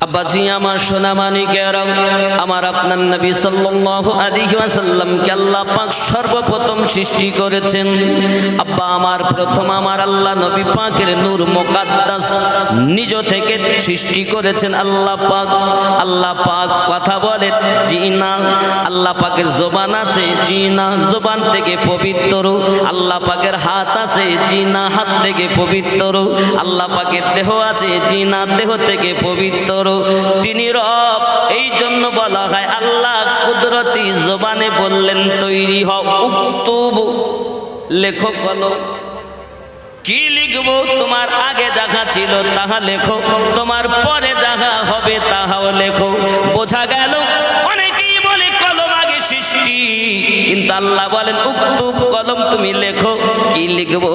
আব্বাজি আমার সোনা মানিকেরা, আমার আপনার নবী সাল্লাল্লাহু আলাইহি ওয়াসাল্লামকে আল্লাহ পাক সর্বপ্রথম সৃষ্টি করেছেন। আব্বা আমার প্রথম আমার আল্লাহ নবী পাকের নূর মুকাদ্দাস নিজ থেকে সৃষ্টি করেছেন আল্লাহ পাক। আল্লাহ পাক কথা বলেন জি না, আল্লাহ পাকের জবান আছে জি না, জবান থেকে পবিত্র। আল্লাহ পাকের হাত আছে জি না, হাত থেকে পবিত্র। আল্লাহ পাকের দেহ আছে জি না, দেহ থেকে পবিত্র। তিনি রব, এই জন্য বলা হয় আল্লাহ কুদরতি জবানে বললেন তৈরি হও, উক্তুবু লেখো, বলো কি লিখবো। তোমার আগে যাহা ছিল তাহা লেখো, তোমার পরে যাহা হবে তাহাও লেখো। বোঝা গেল অনেকেই বলে কলম আগে সৃষ্টি, কিন্তু আল্লাহ বলেন উক্তুব, কলম তুমি লেখো। কি লিখবো?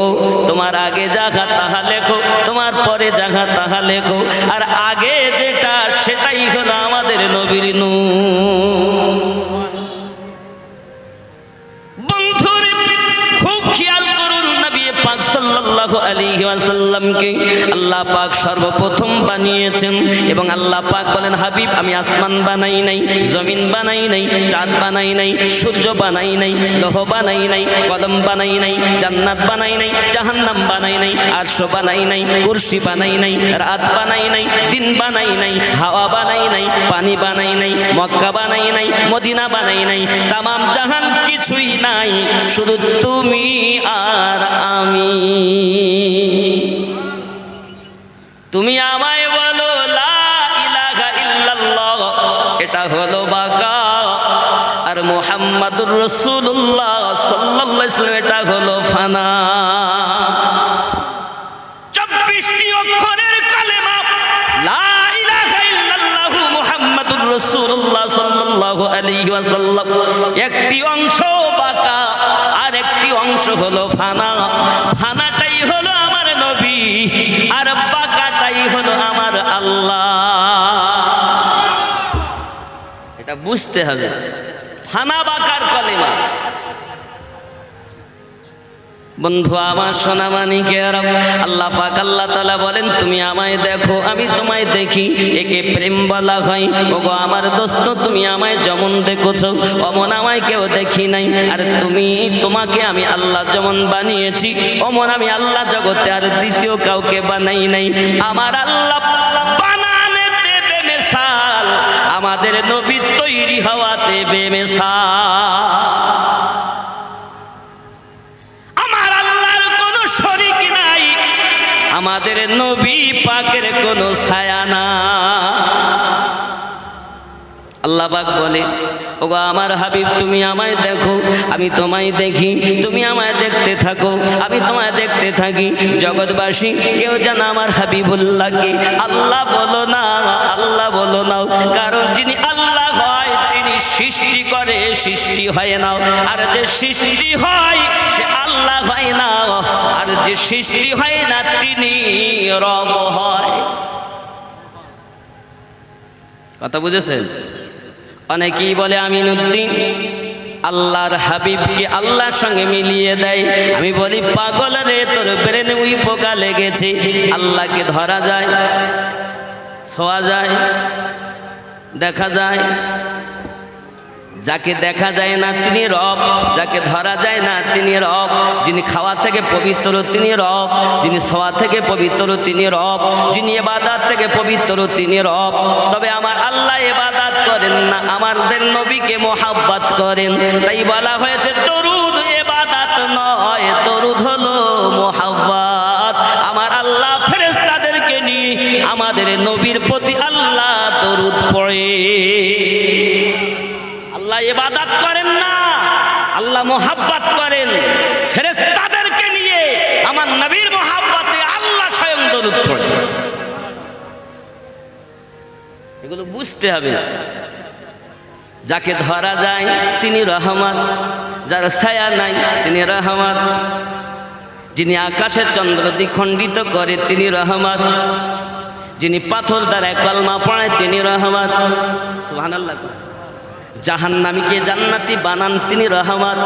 তোমার আগে যাহা তাহা লেখো, তোমার পরে যাহা তাহা লেখো। আর আগে যেটা সেটাই হলো আমাদের নবীর নূর। বন্ধুরে খুব খেয়াল করুন, নবী পাক সাল্লাল্লাহু আলাইহি ওয়াসাল্লামকে আল্লাহ পাক সর্বপ্রথম বানিয়েছেন। এবং আল্লাহ পাক বলেন হাবিব আমি আসমান বানাই নাই, জমিন বানাই নাই, চাঁদ বানাই নাই, সূর্য বানাই নাই, লৌহ বানাই নাই, কলম বানাই নাই, জান্নাত বানাই নাই, জাহান্নাম বানাই নাই, আরশ বানাই নাই, কুরসি বানাই নাই, রাত বানাই নাই, দিন বানাই নাই, হাওয়া বানাই নাই, পানি বানাই নাই, মক্কা বানাই নাই, মদিনা বানাই নাই, তামাম জাহান কিছুই নাই, শুধু তুমি আর আমি। তুমি আমায় বলো লা ইলাহা ইল্লাল্লাহ, এটা হলো বাকা। আর মুহাম্মাদুর রাসূলুল্লাহ সাল্লাল্লাহু আলাইহি ওয়াসাল্লাম, এটা হলো ফানা। 24টি অক্ষরের কালেমা লা ইলাহা ইল্লাল্লাহ মুহাম্মাদুর রাসূলুল্লাহ সাল্লাল্লাহু আলাইহি ওয়াসাল্লাম, একটি অংশ বাকা আর একটি অংশ হলো ফানা। ফানাটাই হলো আমার নবী আর বাকাটাই হলো আমার আল্লাহ। এটা বুঝতে হবে, ফানা বাকার কলেমা। বন্ধু আমার সোনা মানিকেরা, আল্লাহ পাক আল্লাহ তাআলা বলেন তুমি আমায় দেখো আমি তোমায় দেখি, একে প্রেম বলা হয়। ওগো আমার দোস্ত, তুমি আমায় যেমন দেখেছো অমন আমায় কেউ দেখি নাই। আর তোমাকে আমি আল্লাহ যেমন বানিয়েছি অমন আমি আল্লাহ জগতে আর দ্বিতীয় কাউকে বানাই নাই। আমার আল্লাহ বানানেতে বেমিসাল, আমাদের নবী তৈরি হওয়াতে বেমিসাল। আমাদের নবী পাকের কোনো ছায়া না। আল্লাহ পাক বলে ওগো আমার হাবিব তুমি আমায় দেখো আমি তোমায় দেখি, তুমি আমায় দেখতে থাকো আমি তোমায় দেখতে থাকি। জগৎবাসী কেউ যেন আমার হাবিবুল্লাহকে আল্লাহ বলো না, আল্লাহ বলো না, কারণ যিনি আল্লাহ হয় তিনি সৃষ্টি করে, সৃষ্টি হয় না। আর যে সৃষ্টি হয় সে আল্লাহ হয় না, আর যে সৃষ্টি হয় না তিনি রব হয়। কথা বুঝেছেন? অনেকেই বলে আমিনুদ্দিন আল্লাহর হাবিবকে আল্লাহর সঙ্গে মিলিয়ে দেয়। আমি বলি পাগল রে, তোর ব্রেনে উই পোকা লেগেছে। আল্লাহকে ধরা যায়, ছোঁয়া যায়, দেখা যায়। যাকে দেখা যায় না তিনি রব, যাকে ধরা যায় না তিনি রব। যিনি খাওয়া থেকে পবিত্র তিনি রব, যিনি ছোঁয়া থেকে পবিত্র তিনি রব, যিনি ইবাদত থেকে পবিত্র তিনি রব। তবে আমার আল্লাহ ইবাদত করেন না, আমাদের নবীকে মোহাব্বত করেন। তাই বলা হয়েছে দরুদ ইবাদত নয়, দরুদ হলো মোহাব্বত। আমার আল্লাহ ফেরেশতাদেরকে নিয়ে আমাদের নবীর প্রতি আল্লাহ দরুদ পড়ে। আল্লাহ ইবাদত করেন না, আল্লাহ মোহাব্বত করেন। ফেরেশতাদেরকে নিয়ে আমার নবীর মোহাব্বতে আল্লাহ স্বয়ং দরুদ পড়ে। এগুলো বুঝতে হবে। যাকে ধরা যায় তিনি রহমত, যার ছায়া নাই তিনি রহমত। যিনি আকাশের চন্দ্র দ্বিখণ্ডিত করে তিনি রহমত, যিনি পাথর দ্বারা কলমা পড়ায় তিনি রহমত। সুবহানাল্লাহ। জাহান্নামীকে জান্নাতি বানান তিনি রহমত,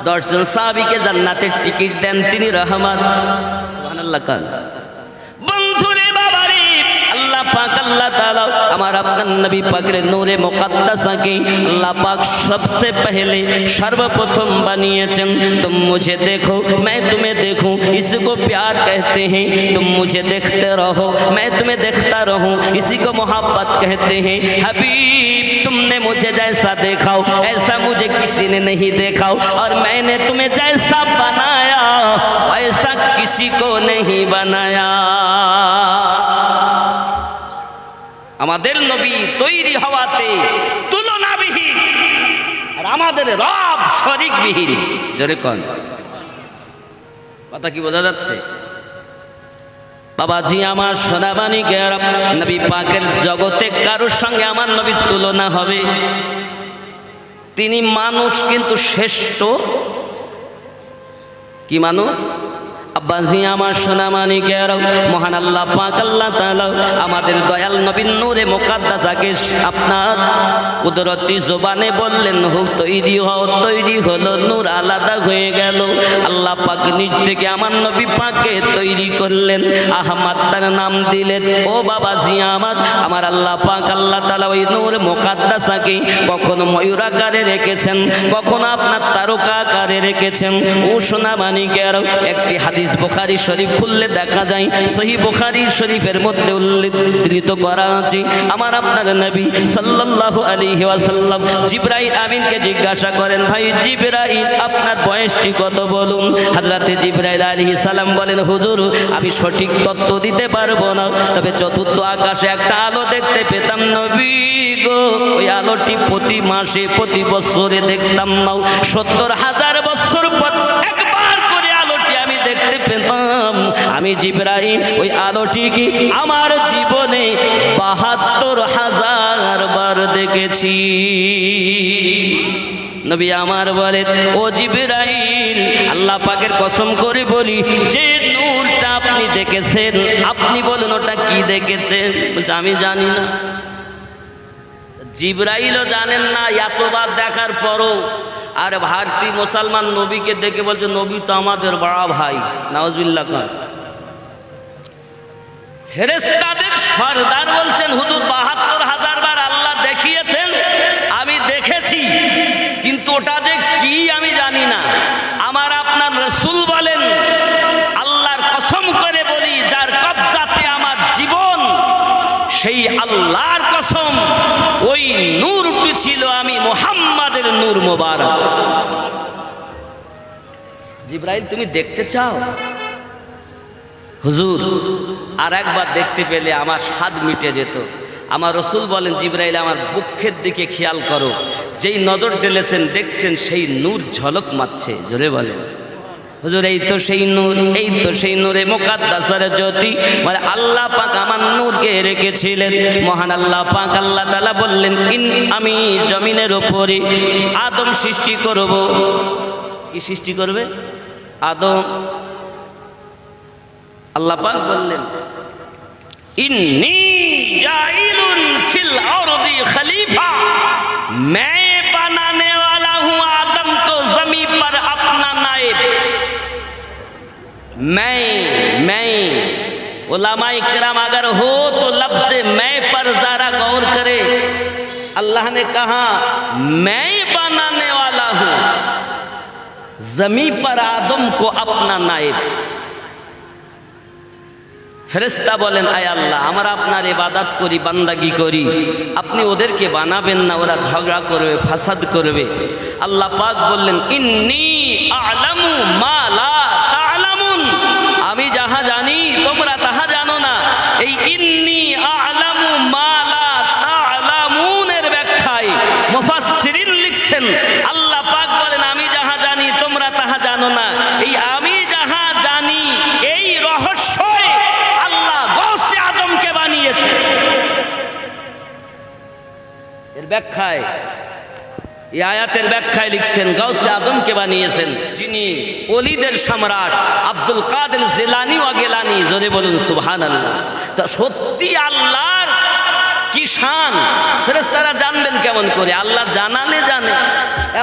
10 জন সাহাবীকে জান্নাতের টিকিট দেন তিনি রহমত। সুবহানাল্লাহ। বন্ধুরে বাবারে, আল্লাহ পাক আল্লাহ তাআলা আমার আপনার নবী পাকের নূরে মুকদ্দাসাকে আল্লাহ পাক सबसे पहले सर्वप्रथम बनिয়েছেন। तुम मुझे देखो मैं तुम्हें देखूं, इसको प्यार कहते हैं। तुम मुझे देखते रहो मैं तुम्हें देखता रहूं, इसी को मोहब्बत कहते हैं। हबीब तुमने मुझे जैसा देखा ऐसा मुझे किसी ने नहीं देखा, और मैंने तुम्हें जैसा बनाया वैसा किसी को नहीं बनाया। আমাদের নবী তৈরি হওয়াতে তুলনাবিহীন, আর আমাদের রব শরীকবিহীন। জোরে কোন কথা কি বোঝা যাচ্ছে? বাবাজি আমার সোনাবানি গেরাম, নবী পাকের জগতে কারোর সঙ্গে আমার নবীর তুলনা হবে? তিনি মানুষ কিন্তু শ্রেষ্ঠ। কি মানুষ? আব্বাজি আমার সোনামানি গেরাম, মহান আল্লাহ পাক আল্লাহ তাআলা আমাদের দয়াল নবীর নূরে মুকদ্দাসাকে আপনার কুদরতি জবানে বললেন হো তৈরি হও, তৈরি হলো, নূর আলাদা হয়ে গেল। আল্লাহ পাক নিজ থেকে আমার নবী পাককে তৈরি করলেন, আহমদ তার নাম দিলেন। ও বাবাজি আমার আল্লাহ পাক আল্লাহ তাআলা ওই নূর মুকদ্দাসাকে কখনো ময়ূরাকারে রেখেছেন, কখনো আপনার তারকা আকারে রেখেছেন। ও সোনামানি গেরাম, একটি হাদিস বুখারী শরীফ খুললে দেখা যায়, সহিহ বুখারী শরীফের মধ্যে উল্লেখিত করা আছে, আমার আপনার নবী সাল্লাল্লাহু আলাইহি ওয়াসাল্লাম জিবরাইল আমিনকে জিজ্ঞাসা করেন, ভাই জিবরাইল আপনার বয়সটি কত বলুন। হযরতে জিবরাইল আলাইহিস সালাম বলেন, হুজুর আমি সঠিক তথ্য দিতে পারবো না, তবে চতুর্থ আকাশে একটা আলো দেখতে পেতাম নবী গো, ওই আলোটি প্রতি মাসে প্রতি বছরে দেখতাম না, ৭০,০০০ বছর পর একবার করে আলোটি আমি দেখতে পেতাম। আমি জিবরাইল ওই আলোটি কি আমার জীবনে ৭২,০০০ বার দেখেছি। নবী আমার বলেন, ও জিবরাইল আল্লাহ পাকের কসম করে বলি, যে নূরটা আপনি দেখেছেন, আপনি বলেন ওটা কি দেখেছেন? বলছে আমি জানি না। জিবরাইলও জানেন না, এতবার দেখার পরও। আর ভারতীয় মুসলমান নবীকে দেখে বলছে নবী তো আমাদের বড় ভাই। নাউজুবিল্লাহ। খান ফেরেশতাদের সরদার বলছেন, হুজুর ৭২,০০০ বার আল্লাহ দেখিয়েছেন, আমি দেখেছি, কিন্তু ওটা যে কি আমি জানি না। আমার আপনার রাসূল বলেন, আল্লাহর কসম করে বলি যার কবজাতে আমার জীবন, সেই আল্লাহর কসম ওই নূরটি ছিল আমি মুহাম্মাদের নূর মোবারক। জিবরাইল তুমি দেখতে চাও? হুজুর আর একবার দেখতে পেলে আমার স্বাদ মিটে যেত। আমার রাসূল বলেন, জিবরাইল আমার বুকের দিকে খেয়াল করো, যেই নজর ঢেলেছেন দেখছেন সেই নূর ঝলক মারছে। জোরে বলেন হুজুর এই তো সেই নূর, এই তো সেই নূরে মুকদ্দাসার জ্যোতি, মানে আল্লাহ পাক আমার নূরকে রেখেছিলেন। মহান আল্লাহ পাক আল্লাহ তাআলা বললেন, আমি জমিনের উপরে আদম সৃষ্টি করব। কি সৃষ্টি করবে? আদম। আল্লাহ পাক বললেন, ইন্নী জাইলুন ফিল আরদি খলিফা, मैं बनाने वाला हूं आदम को जमीन पर अपना नायब। मैं उलमाए किराम अगर हो तो लफ्ज़ से मैं पर जरा गौर करे। अल्लाह ने कहा मैं बनाने वाला हूं जमीन पर आदम को अपना नायब। ফেরেশতা বলেন, আয় আল্লাহ আমরা আপনার ইবাদত করি, বান্দাগি করি, আপনি ওদেরকে বানাবেন না, ওরা ঝগড়া করবে, ফাসাদ করবে। আল্লাহ পাক বললেন, ইন্নী আ'লামু মা লা তা'লামুন, আমি যাহা জানি তোমরা তাহা জানো না। এই ইন্নী আ'লামু মা লা তা'লামুন এর ব্যাখ্যায় মুফাসসিরিন লিখছেন, আল্লাহ পাক বলেন আমি যাহা জানি তোমরা তাহা জানো না। এই আমি যাহা জানি এই রহস্য এর ব্যাখ্যায়, এই আয়াতের ব্যাখ্যায় লিখছেন, গাউসে আজমকে বানিয়েছেন যিনি ওলিদের সম্রাট আব্দুল কাদের জিলানী ও গেলানী। জোরে বলুন সুবহানাল্লাহ। তো সত্যি আল্লাহর কি শান, ফেরেশতারা জানবেন কেমন করে? আল্লাহ জানালে জানে,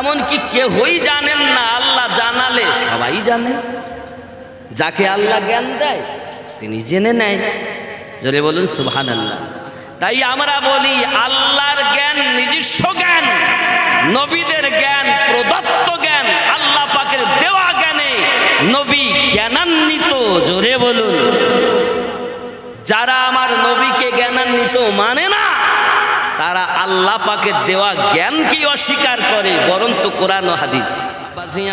এমন কি কেউই জানেন না, আল্লাহ জানালে সবাই জানে। যাকে আল্লাহ জ্ঞান দেয় তিনি জেনে নেয়। জোরে বলুন সুবহানাল্লাহ। তাই আমরা বলি আল্লাহর জ্ঞান নিজস্ব জ্ঞান, নবীদের জ্ঞান প্রদত্ত জ্ঞান, আল্লাহ পাকের দেওয়া জ্ঞানে নবী জ্ঞানান্বিত। জোরে বলুন। যারা আমার নবীকে জ্ঞানান্বিত মানে না, তারা আল্লাহ পাকের দেওয়া জ্ঞানকে অস্বীকার করে, বরঞ্চ কোরআন ও হাদিস।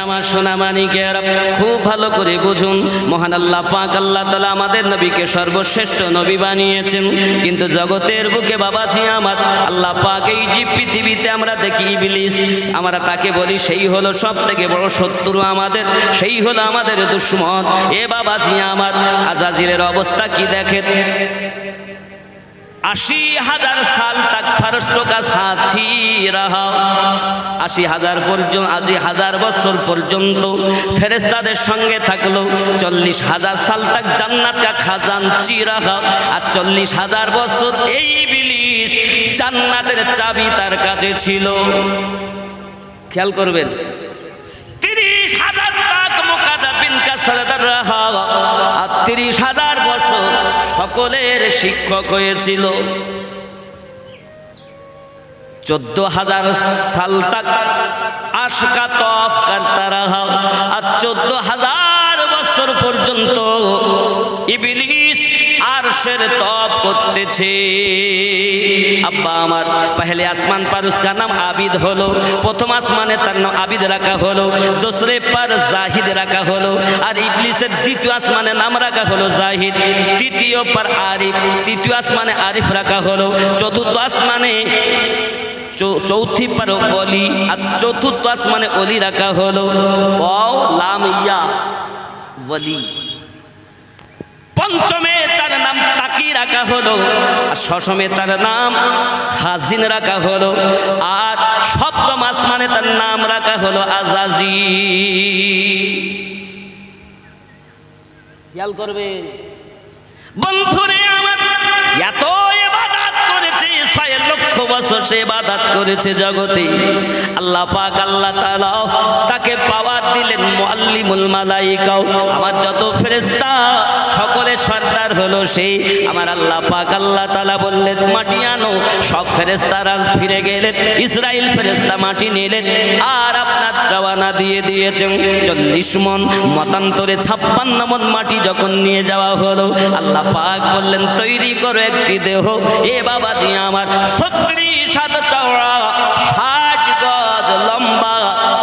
আমার সোনা মানিকের খুব ভালো করে বুঝুন, মহান আল্লাহ পাক আল্লাহ তাআলা আমাদের নবীকে সর্বশ্রেষ্ঠ নবী বানিয়েছেন, কিন্তু জগতের বুকে বাবাজি আমার আল্লাহ পাক এই যে পৃথিবীতে আমরা দেখি ইবলিস, আমরা তাকে বলি সেই হলো সব থেকে বড় শত্রু আমাদের, সেই হলো আমাদের দুশমন। এ বাবাজি আমার আজাজিলের অবস্থা কি দেখেন, 80,000 साल तक फरिश्तों का साथी रहा। 80,000 পর্যন্ত, 80,000 বছর পর্যন্ত ফেরেশতাদের সঙ্গে থাকলো। 40,000 साल तक জান্নাত का খাজানচি রাহা। আর 40,000 বছর এই ইবলিস জান্নাতের চাবি তার কাছে ছিল। খেয়াল করবেন, 30,000 तक মুকাদ্দাবিন কা সরদার রাহা। আর 30,000 বছর সকলের শিক্ষক হয়েছিল। 14,000 साल तक अर्श का तौफ करता रहा। আর 14,000 বছর পর্যন্ত ইবলিস আরশের তওয়াফ করতেছে। আব্বা আমার पहले आसमान पर उसका नाम आबिद হলো, প্রথম আসমানে তার নাম আবিদ রাখা হলো, दूसरे पर জাহিদ রাখা হলো। আর ইবলিসের দ্বিতীয় আসমানে নাম রাখা হলো জাহিদ, তৃতীয় पर আরিফ, তৃতীয় আসমানে আরিফ রাখা হলো, চতুর্থ আসমানে চৌথি पर ওলি, আর চতুর্থ আসমানে ওলি রাখা হলো। ওয়াও লাম ইয়া ওলি। পঞ্চমে তার নাম তাকি রাখা হলো, আর ষষ্ঠমে তার নাম খাজিন রাখা হলো, আর সপ্তম আসমানে তার নাম রাখা হলো আজাজিল। খেয়াল করবে বন্ধুরে আমার, এত ইবাদত করেছে, 6 লক্ষ বছর সে ইবাদত করেছে জগতে। আল্লাহ পাক আল্লাহ তাআলা তাকে পাওয়ার দিলেন মুআল্লিমুল মালাইকা। আমার যত ফেরেশতা সকলের সর্দার হলো সেই। আমার আল্লাহ পাক আল্লাহ তাআলা বললেন মাটি আনো, সব ফেরেশতারা ফিরে গেলেন, ইসরাইল ফেরেশতা মাটি নিলেন, আর আপনার রওনা দিয়ে দিয়েছেন 40 মণ, মতান্তরে 56 মণ মাটি যখন নিয়ে যাওয়া হলো, আল্লাহ পাক বললেন তৈরি করো একটি দেহ। এ বাবাজি আমার 36 হাত চওড়া, 60 গজ লম্বা,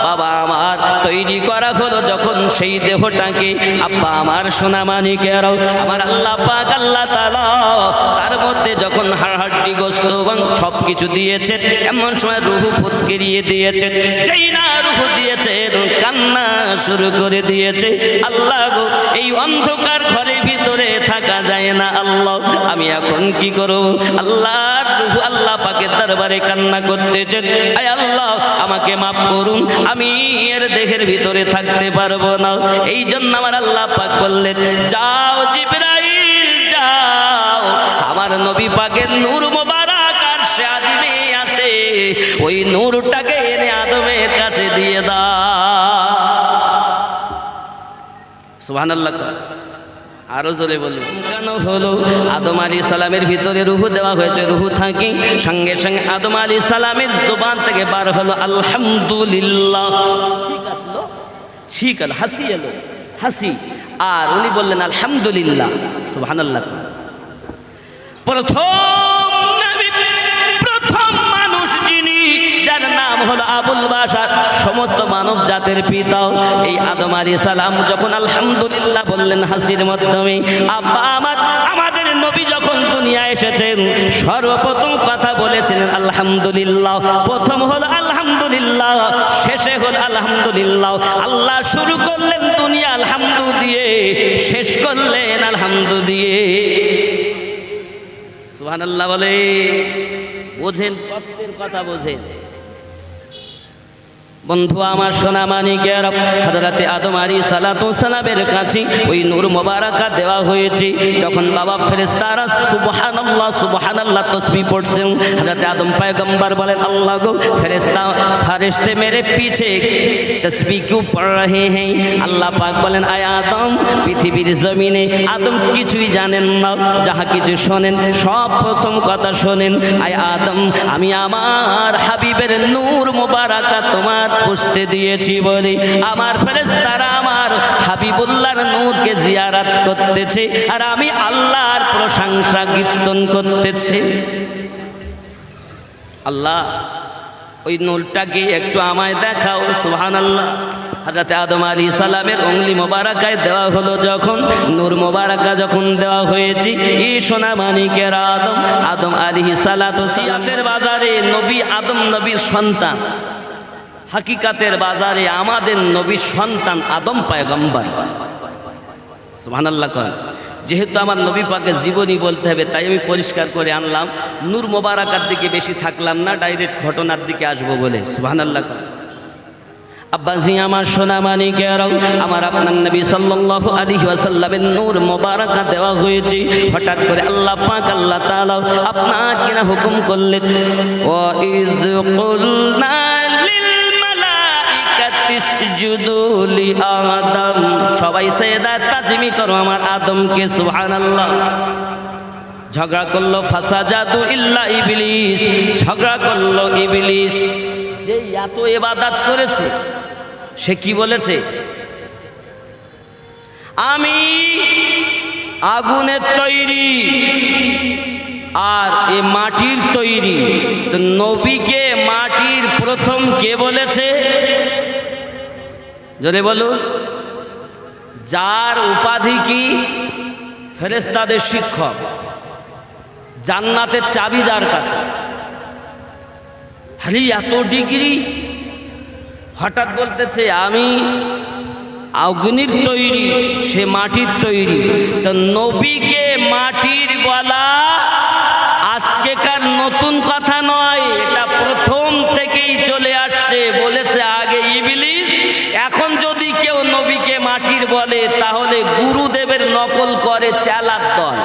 বাবা আমার তৈরি করা হলো। যখন সেই দেহটাকে আব্বা আমার সোনা মানিকেরাও, আমার আল্লাহ পাক আল্লাহ তাআলা তার মধ্যে যখন হাড়হাড্ডি গোশত এবং সব কিছু দিয়েছেন, এমন সময় রূহ ফুৎকিরিয়ে দিয়েছেন। যেই না রূহ দিয়েছেন, কান্না শুরু করে দিয়েছে। আল্লাহ গো, এই অন্ধকার ঘরের ভিতরে থাকা যায় না, আল্লাহ আমি এখন কি করব? আল্লাহর রূহ আল্লাহ পাকের দরবারে কান্না করতেছেন, আয় আল্লাহ আমাকে মাফ করুন, আমি এর দেহের ভিতরে থাকতে পারবো না। এই জন্য আমার আল্লাহ পাক বললেন যাও জিবরাইল যাও, আমার নবী পাকের নূর মোবারক আরশে আজিমে আছে, ওই নূরটাকে এনে আদমের কাছে দিয়ে দাও। সুবহানাল্লাহ। আরো জোরে বলুন। কেন হলো? আদম আলাইহিস সালামের ভিতরে রূহ দেওয়া হয়েছে, রূহ থাকে সঙ্গে সঙ্গে আদম আলাইহিস সালামের জবান থেকে বার হলো আলহামদুলিল্লাহ। ঠিক আছে, হাসি এলো, হাসি। আর উনি বললেন আলহামদুলিল্লাহ। সুবহানাল্লাহ। প্রথম নবী, প্রথম মানুষ যিনি, যার নাম হলো আবুল বাশার, সমস্ত মানব জাতের পিতা, এই আদম আলাইহিস সালাম যখন আলহামদুলিল্লাহ বললেন হাসির মাধ্যমে, আব্বা আমার আমাদের নবী যখন দুনিয়া এসেছেন সর্বপ্রথম কথা বলেছিলেন আলহামদুলিল্লাহ। প্রথম হলো আলহামদুলিল্লাহ, শেষে হলো আলহামদুলিল্লাহ। আল্লাহ শুরু করলেন দুনিয়া আলহামদু দিয়ে, শেষ করলেন আলহামদু দিয়ে। সুবহানাল্লাহ বলে। বোঝেন তত্ত্বের কথা, বোঝেন। বন্ধু আমার সোনা মানিকের, হযরতে আদম আলাইহিস সালাতু সালামের কাছে ওই নূর মোবারকা দেওয়া হয়েছে। যখন বাবা ফেরেশতারা সুবহানাল্লাহ সুবহানাল্লাহ তাসবিহ পড়ছেন, হযরতে আদম পয়গম্বর বলেন, আল্লাহ গো ফেরেশতে মেরে পিছে তাসবিহ কিউ পড় রহে হ্যাঁ। আল্লাহ পাক বলেন, আয় আদম, পৃথিবীর জমিনে আদম কিছুই জানেন না, যাহা কিছু শোনেন সব প্রথম কথা শোনেন। আয় আদম, আমি আমার হাবিবের নূর মোবারকা তোমার পুষতে দিয়েছি বলে আমার ফেরেশতারা আমার হাবিবুল্লাহর নূরকে জিয়ারত করতেছে, আর আমি আল্লাহর প্রশংসা কীর্তন করতেছি। আল্লাহ ওই নূরটাকে একটু আমায় দেখাও। সুবহানাল্লাহ। হযরত আদম আলাইহিস সালামের উংলি মোবারকায় দেওয়া হলো, যখন নূর মোবারকা যখন দেওয়া হয়েছে, এই সোনা মানিকের আদম আলাইহিস সালাতু সিয়াতের বাজারে নবী আদম নবীর সন্তান, হাকিকাতের বাজারে আমাদের নবীর সন্তান আদম পয়গম্বর। সুবহানাল্লাহ। যেহেতু আমার নবী পাকের জীবনী বলতে হবে, তাই আমি পরিষ্কার করে আনলাম, নূর মোবারকার দিকে বেশি থাকলাম না, ডাইরেক্ট ঘটনার দিকে আসবো বলে। সুবহানাল্লাহ। আব্বাজি আমার সোনা মানিকের, আমার আপনার নবী সাল্লাল্লাহু আলাইহি ওয়াসাল্লামের নূর মোবারকা দেওয়া হয়েছে। হঠাৎ করে আল্লাহ পাক আল্লাহ তাআলা আপনাকে না হুকুম করলেন, ওয়া ইয কুলনা ইসজুদু লি আদম, সবাই সেজদা তাজমি করো আমার আদমকে। সুবহানাল্লাহ। ঝগড়া করলো ফাসাজাদু ইল্লা ইবলিস, ঝগড়া করলো ইবলিস, যে এত ইবাদত করেছে, সে কি বলেছে, আমি আগুনের তৈরি আর এ মাটির তৈরি। তো নবীকে মাটির প্রথম কে বলেছে? জোরে বলুন। যার উপাধি কি? ফেরেশতাদের শিক্ষক, জান্নাতের চাবি যার কাছে। আরে এত ডিগ্রি, হঠাৎ বলতেছে আমি অগ্নির তৈরি, সে মাটির তৈরি। তো নবীকে মাটির বলা আজকেকার নতুন কথা নয়, এটা প্রথম থেকেই চলে আসছে। বলেছে আগে ইবলিস, এখন যদি কেউ নবীকে মাটির বলে তাহলে গুরুদেবের নকল করে চালাক দল।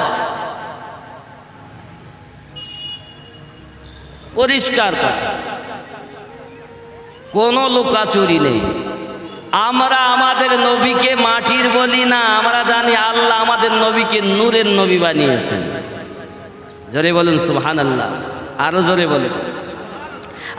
পরিষ্কার কথা, কোনো লুকাচুরি নেই। আমরা আমাদের নবীকে মাটির বলি না, আমরা জানি আল্লাহ আমাদের নবীকে নূরের নবী বানিয়েছেন। জোরে বলুন সুবহানাল্লাহ। আরো জোরে বলুন।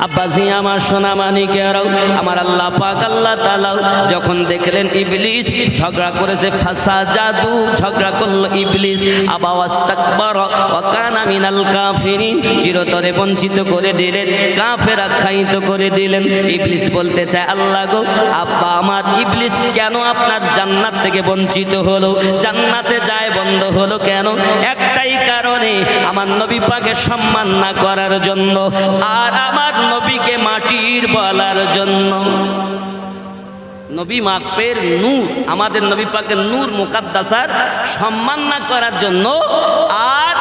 আব্বাজি আমার সোনা মানিকেরাও, আমার আল্লাহ পাক আল্লাহ তাআলা যখন দেখলেন ইবলিস ঝগড়া করেছে, ফাসাজাদু, ঝগড়া করলো ইবলিস, আবা ওয়াস্তাকবার ওয়া কানা মিনাল কাফিরিন, চিরতরে বঞ্চিত করে দিলেন, কাফের আখ্যায়িত করে দিলেন। ইবলিস বলতে চায়, আল্লাহ গো, আব্বা আমার ইবলিস কেন আপনার জান্নাত থেকে বঞ্চিত হলো, জান্নাতে যায় বন্ধ হলো কেন? একটাই কারণে, আমার নবী পাকের সম্মান না করার জন্য, আর আমার নবীকে মাটির বলার জন্য। নবী মাপের নূর, আমাদের নবী পাকের নূর মুকাদ্দাসার সম্মান না করার জন্য আর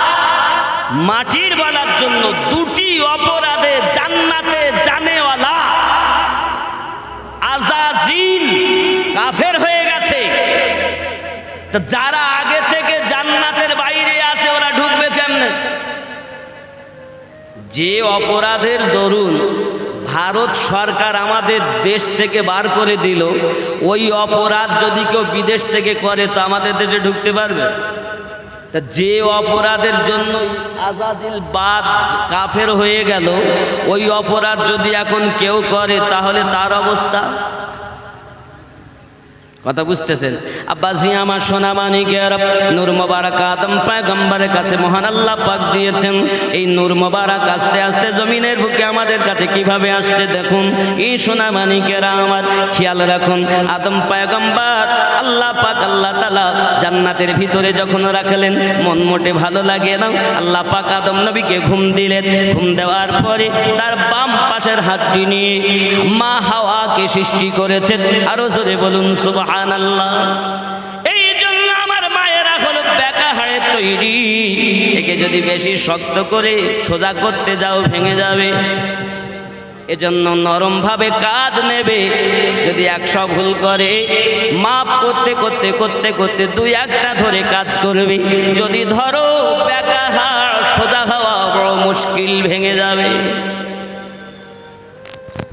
মাটির বলার জন্য, দুটি অপরাধে জান্নাতে জানেওয়ালা আযাজিল কাফের হয়ে গেছে। তো যারা আগে থেকে জান্নাতের বাইরে আছে ওরা ঢুকবে কেমনে? যে অপরাধের দরুন ভারত সরকার আমাদের দেশ থেকে বার করে দিল, ওই অপরাধ যদি কেউ বিদেশ থেকে করে তো আমাদের দেশে ঢুকতে পারবে? তা যে অপরাধের জন্য আযাজিল বাদ কাফের হয়ে গেল, ওই অপরাধ যদি এখন কেউ করে তাহলে তার অবস্থা। কথা বুঝতেছেন? আব্বাজি আমার সোনা মানিকের, নূর মোবারক আদম পয়গম্বরের কাছে মহান আল্লাহ পাক দিয়েছেন। এই নূর মোবারক আস্তে আস্তে জমিনের বুকে আমাদের কাছে কিভাবে আসছে দেখুন। এই সোনা মানিকেরা আমার খেয়াল রাখুন, আদম পয়গম্বর আল্লাহ পাক আল্লাহ তাআলা জান্নাতের ভিতরে যখন রাখলেন, মন মোটে ভালো লাগে না। আল্লাহ পাক আদম নবীকে ঘুম দিলেন। ঘুম দেওয়ার পরে তার বাম পাশের হাতটি নিয়ে মা হাওয়াকে সৃষ্টি করেছেন। আরো জোরে বলুন সুবহানাল্লাহ। এই জন্য আমার মায়েরা হলো বেকা হাড়ে তৈরি, একে যদি বেশি শক্ত করে সোজা করতে যাও ভেঙে যাবে। এজন্য নরম ভাবে কাজ নেবে। যদি 100 ভুল করে মাপ করতে করতে করতে করতে 2-1টা ধরে কাজ করবে। যদি ধরো বেকা হাড় সোজা হওয়া বড় মুশকিল, ভেঙে যাবে।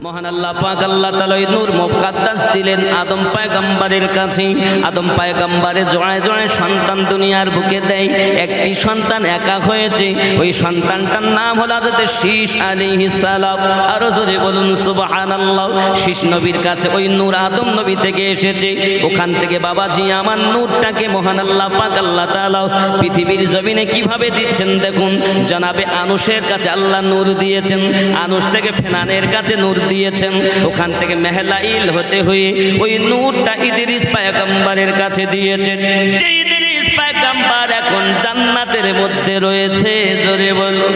মহান আল্লাহ পাক আল্লাহ তাআলা নূর মুকাদ্দাস দিলেন আদম পয়গম্বরের কাছে। আদম পয়গম্বরে জোড়ায় জোড়ায় সন্তান দুনিয়ার বুকে দেয়। একটি সন্তান একা হয়েছে, ওই সন্তানটার নাম হলো হযরত শীস আলাইহিস সালাম। আর জোরে বলুন সুবহানাল্লাহ। শীস নবীর কাছে ওই নূর আদম নবী থেকে এসেছে। ওখান থেকে বাবাজি আমার নূরটাকে মহান আল্লাহ পাক আল্লাহ তাআলা পৃথিবীর জমিনে কিভাবে দিচ্ছেন দেখুন। জনাবে আনুশের কাছে আল্লাহ নূর দিয়েছেন, আনুশ থেকে ফেনানের কাছে নূর দিয়েছেন, ওখান থেকে মেহলাইল হতে হয়ে ওই নূরটা ইদ্রিস পয়গম্বরের কাছে দিয়েছেন। যে ইদ্রিস পয়গম্বর এখন জান্নাতের মধ্যে রয়েছে। জোরে বলুন।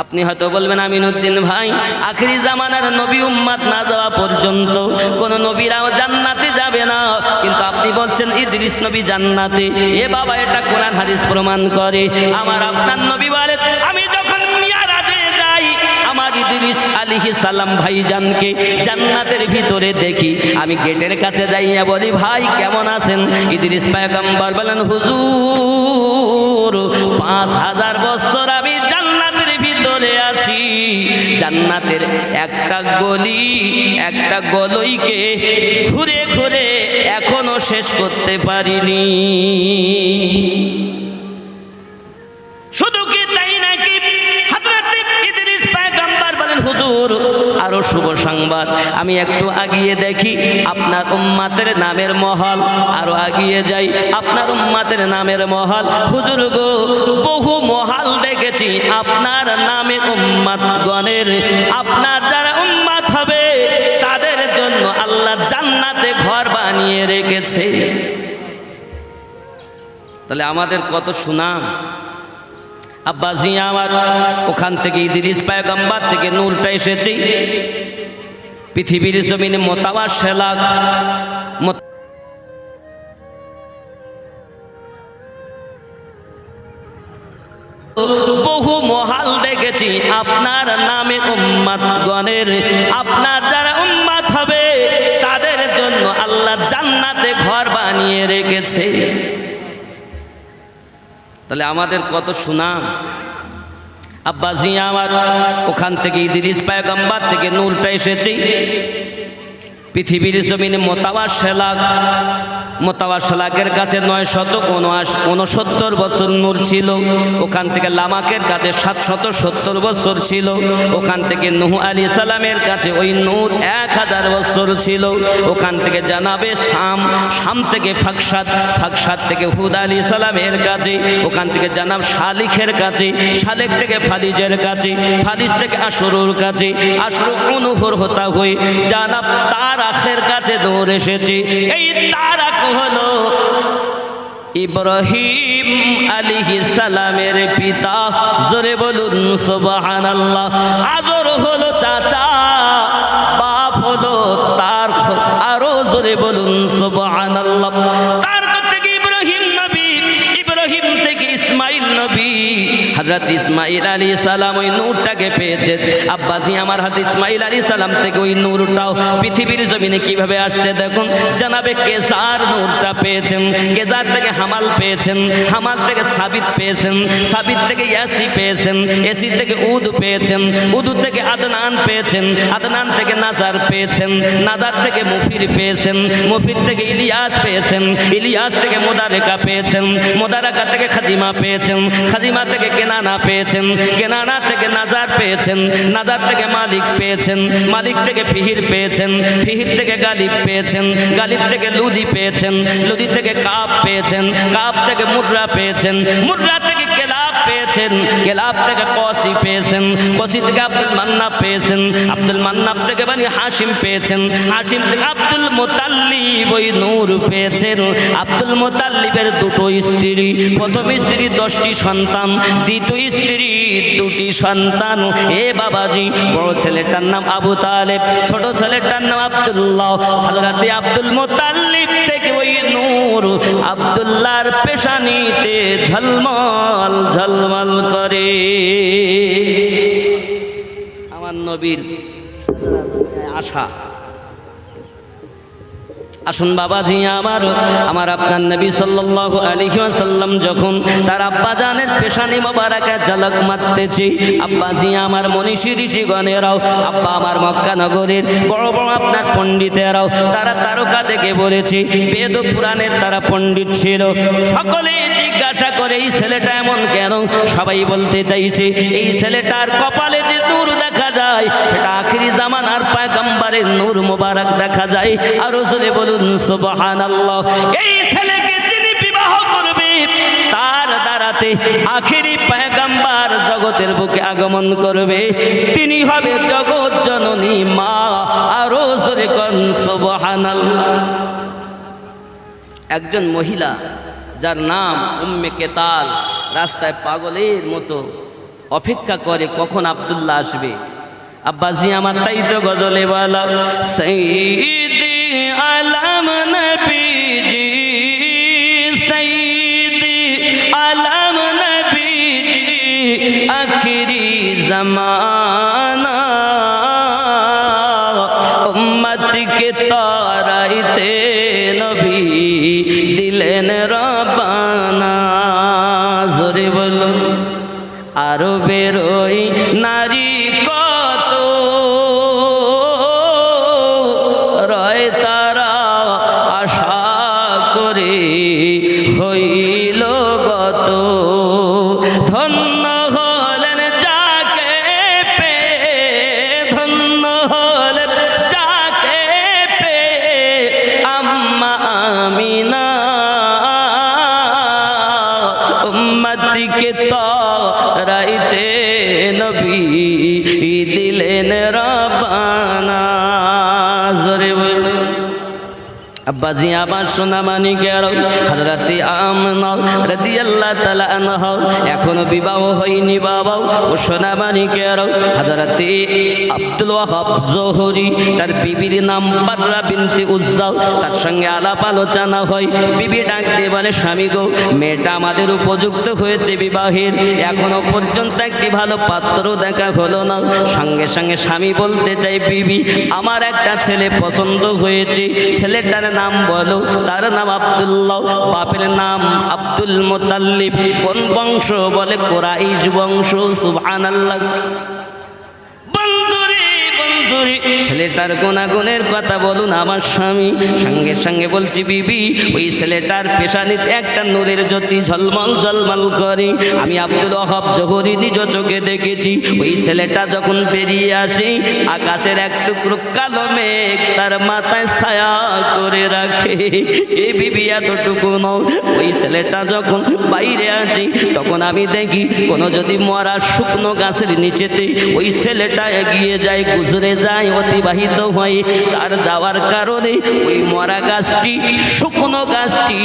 আপনি হয়তো বলবেন আমিনুদ্দিন ভাই, আখিরি জামানার নবী উম্মত না যাওয়া পর্যন্ত কোন নবীরাও জান্নাতে যাবে না, কিন্তু আপনি বলছেন ইদ্রিস নবী জান্নাতে। এ বাবা, এটা কোরআন হাদিস প্রমাণ করে। আমার আপনার নবী বলেন, আমি যখন মিরাজে যাই আমার ইদ্রিস আলাইহিস সালাম ভাইজানকে জান্নাতের ভিতরে দেখি। আমি গেটের কাছে যাইয়া বলি, ভাই কেমন আছেন? ইদ্রিস পয়গম্বর বলেন, হুজুর 5000 বছর আমি জান্নাতের ভিতরে আছি। জান্নাতের একটা গলিকে ঘুরে ঘুরে এখনো শেষ করতে পারিনি। শুধু কি তাই নাকি? হযরত ইদ্রিস পয়গম্বর বলেন, হুজুর আরো শুভ সংবাদ, আমি একটু আগিয়ে দেখি আপনার উম্মতের নামের মহল। আরো আগিয়ে যাই, আপনার উম্মতের নামের মহল। হুজুর গো, বহু মহল দেখেছি আপনার নামে উম্মতগণের। আপনার যারা উম্মত হবে তাদের জন্য আল্লাহ জান্নাতে ঘর বানিয়ে রেখেছে। তাহলে আমাদের কত সুনাম। আব্বাজি আমার, ওখান থেকে ইদ্রিস পয়গম্বর থেকে নূরটা এসেছে পৃথিবীর জমিনে মোতাবাশির লাখ বহু মহাল দেখেছি আপনার নামে উম্মতগণের। আপনার যারা উম্মত হবে তাদের জন্য আল্লাহ জান্নাতে ঘর বানিয়ে রেখেছে। তাহলে আমাদের কত সুনাম। আব্বাজি আমার, ওখান থেকে ইদ্রিস পয়গম্বর থেকে নূরটা এসেছে পৃথিবীর জমিনে মোতাওয়াশিলাকের কাছে 969 বছর নূর ছিল। ওখান থেকে লামাকের কাছে 770 বছর ছিল। ওখান থেকে নূহ আলাইহিস সালামের কাছে ওই নূর 1000 বছর ছিল। ওখান থেকে জানাবে শাম থেকে ফাকসাদ থেকে হুদ আলাইহিস সালামের কাছে। ওখান থেকে জানাব শালিখের কাছে, শালেক থেকে ফালিজের কাছে, ফালিজ থেকে আশরুর কাছে, আশরু অনুহর হতা হয়ে জানাব তারাখের কাছে দৌড় এসেছে। এই তারাক হলো ইব্রাহিম আলাইহিস সালামের পিতা। জোরে বলুন সুবহানাল্লাহ। আজর হলো চাচা, বাপ হলো তার। আরো জোরে বলুন সুবহানাল্লাহ। তার থেকে ইব্রাহিম নবী, ইব্রাহিম থেকে ইসমাইল নবী। হযরত ইসমাইল আলাইহিস সালাম ওই নূরটাকে পেয়েছেন। আব্বাজি আমার, হাতে ইসমাইল আলাইহিস সালাম থেকে ওই নূরটাও পৃথিবীর জমিনে কিভাবে আসছে দেখুন। জানাবে কেসার নূরটা পেয়েছেন, কেসার থেকে হামাল পেয়েছেন, হামাল থেকে সাবিত পেয়েছেন, সাবিত থেকে ইয়াসি পেয়েছেন, ইয়াসি থেকে উদ পেয়েছেন, উদ থেকে আদনান পেয়েছেন, আদনান থেকে নাজার পেয়েছেন, নাজার থেকে মুফির পেয়েছেন, মুফির থেকে ইলিয়াস পেয়েছেন, ইলিয়াস থেকে মুদারেকা পেয়েছেন, মুদারেকা থেকে খাজিমা পেয়েছেন, খাজিমা থেকে কেনানা পেয়েছেন, কেনানা থেকে নাজার পেয়েছেন, নাজার থেকে মালিক পেয়েছেন, মালিক থেকে ফিহির পেয়েছেন, ফিহির থেকে গালিব পেয়েছেন, গালিব থেকে লুদি পেয়েছেন, লুদি থেকে কাব পেয়েছেন, কাব থেকে মুদ্রা পেয়েছেন, মুদ্রা থেকে কেলাব পেয়েছেন, কেলাব থেকে কসি পেয়েছেন, কসি থেকে আব্দুল মান্নাব পেয়েছেন, আব্দুল মান্নাব থেকে বনি হাশিম পেয়েছেন, হাশিম থেকে আব্দুল মুতাল্লিব ওই নূর পেয়েছেন। আব্দুল মুতাল্লিবের দুটো স্ত্রী, প্রথম স্ত্রী 10টি সন্তান, দ্বিতীয় স্ত্রী 2টি সন্তান। এ বাবাজি, বড় ছেলেটার নাম আবু তালেব, ছোট ছেলেটার নাম আব্দুল্লাহ। হযরত আব্দুল মুতাল্লিব থেকে ওই নূর আব্দুল্লাহর পেশানিতে ঝলমল ঝলমল করে। আমার নবীর আশা। আসুন বাবাজি আমার আপনার নবী সাল্লাল্লাহু আলাইহি ওয়াসাল্লাম যখন তার আব্বা জানের পেশানি মোবারকে ঝলক মারতেছে, আব্বাজি আমার মনীষী ঋষিগণেরাও, আব্বা আমার মক্কা নগরের বড় বড় আপনার পণ্ডিতেরাও তারা তারকা থেকে বলেছে, বেদ পুরাণের তারা পণ্ডিত ছিল, সকলে জিজ্ঞাসা করে এই ছেলেটা এমন কেন? সবাই বলতে চাইছে এই ছেলেটার কপালে যে নূর দেখা যায় সেটা আখিরি জামানার পয়গম্বরের নূর মোবারক দেখা যায়। আর রাসূলে বলুন সুবহানাল্লাহ। এই ছেলেকে যিনি বিবাহ করবে তার দ্বারাতে আখিরি পয়গম্বর জগতের বুকে আগমন করবে, তিনি হবে জগৎ জননী মা। আর রাসূলে কোন সুবহানাল্লাহ। একজন মহিলা যার নাম উম্মে কেতাল রাস্তায় পাগলের মতো অপেক্ষা করে কখন আব্দুল্লাহ আসবে। আব্বাজি আমার তাই তো গজলে বলা, সাইয়্যিদি আলম নবীজি, সাইয়্যিদি আলম নবীজি, আখিরি জামানা উম্মত কে তারাইতে নবী দিলেন রব্বানা। জোরে বলো। আরো বেরোই নারী কত রয় তারা আশা করে হইল গত, ধন্য হলেন যাকে পে, ধন্য হলেন যাকে পে আম্মা আমিনা উম্মতকে তারাইতে নবী দিলেন রব্বানা। জোরে বলে। আব্বাজি আমার সোনা মানিকের হযরতে আমিনা রাদিয়াল্লাহু তাআলা আনহা এখনো বিবাহ হয়নি বাবা। ও সোনা মানিকের হযরতে আব্দুল ওয়াহাব জোহরি তার বিবির নাম বাররা বিনতে উজ্জা, তার সঙ্গে আলাপ আলোচনা হয়। বিবি ডাক দিয়ে বলে, স্বামী গো, মেয়েটা আমাদের উপযুক্ত হয়েছে বিবাহের, এখনো পর্যন্ত একটি ভালো পাত্র দেখা হলো না। সঙ্গে সঙ্গে স্বামী বলতে চাই, বিবি আমার একটা ছেলে পছন্দ হয়েছে, ছেলেটার নাম বলো। তার নাম আব্দুল্লাহ, বাপের নাম আব্দুল মুতাল্লিব। কোন বংশ? বলে কুরাইশ বংশ। সুবহানাল্লাহ। ছেলেটার গুণাগুণের কথা বলুন আমার স্বামী। সঙ্গে সঙ্গে বলছি, বিবি ওই ছেলেটার পেশানিতে একটা নূরের জ্যোতি ঝলমল ঝলমল করে। আমি আব্দুল ওয়াহাব জোহরি নিজ চোখে দেখেছি। ওই ছেলেটা যখন বেরিয়ে আসে, আকাশের এক টুকরো কালো মেঘ তার মাথায় ছায়া করে রাখে। এই বিবি এতটুকু নয়, ওই ছেলেটা যখন বাইরে আসে তখন আমি দেখি কোনো যদি মরা শুকনো গাছের নিচেতে ওই ছেলেটা এগিয়ে যায়, গুজরে যায়, অতিবাহিত হয়। তার যাওয়ার কারণে ওই মরা গাছটি, শুকনো গাছটি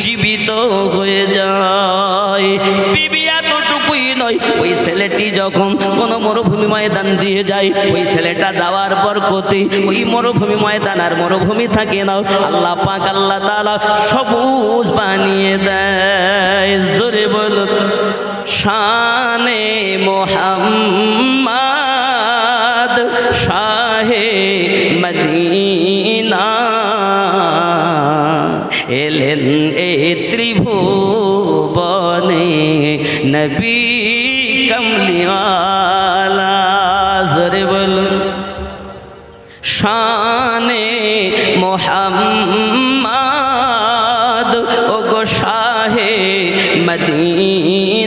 জীবিত হয়ে যায়। বিবি এতটুকুই নয়, ওই ছেলেটি যখন কোনো মরুভূমি ময়দান দিয়ে যায়, ওই ছেলেটা যাওয়ার পর কোতে ওই মরুভূমি ময়দান আর মরুভূমি থাকে না, আল্লাহ পাক আল্লাহ তাআলা সবুজ বানিয়ে দেয়। জোরে বলো শানে মুহাম্মদ শাহে মদিনা এলেন এ ত্রিভুবনে নবী কমলিওয়ালা। জোরে বলুন শানে মুহাম্মদ ও গো শাহে মদিনা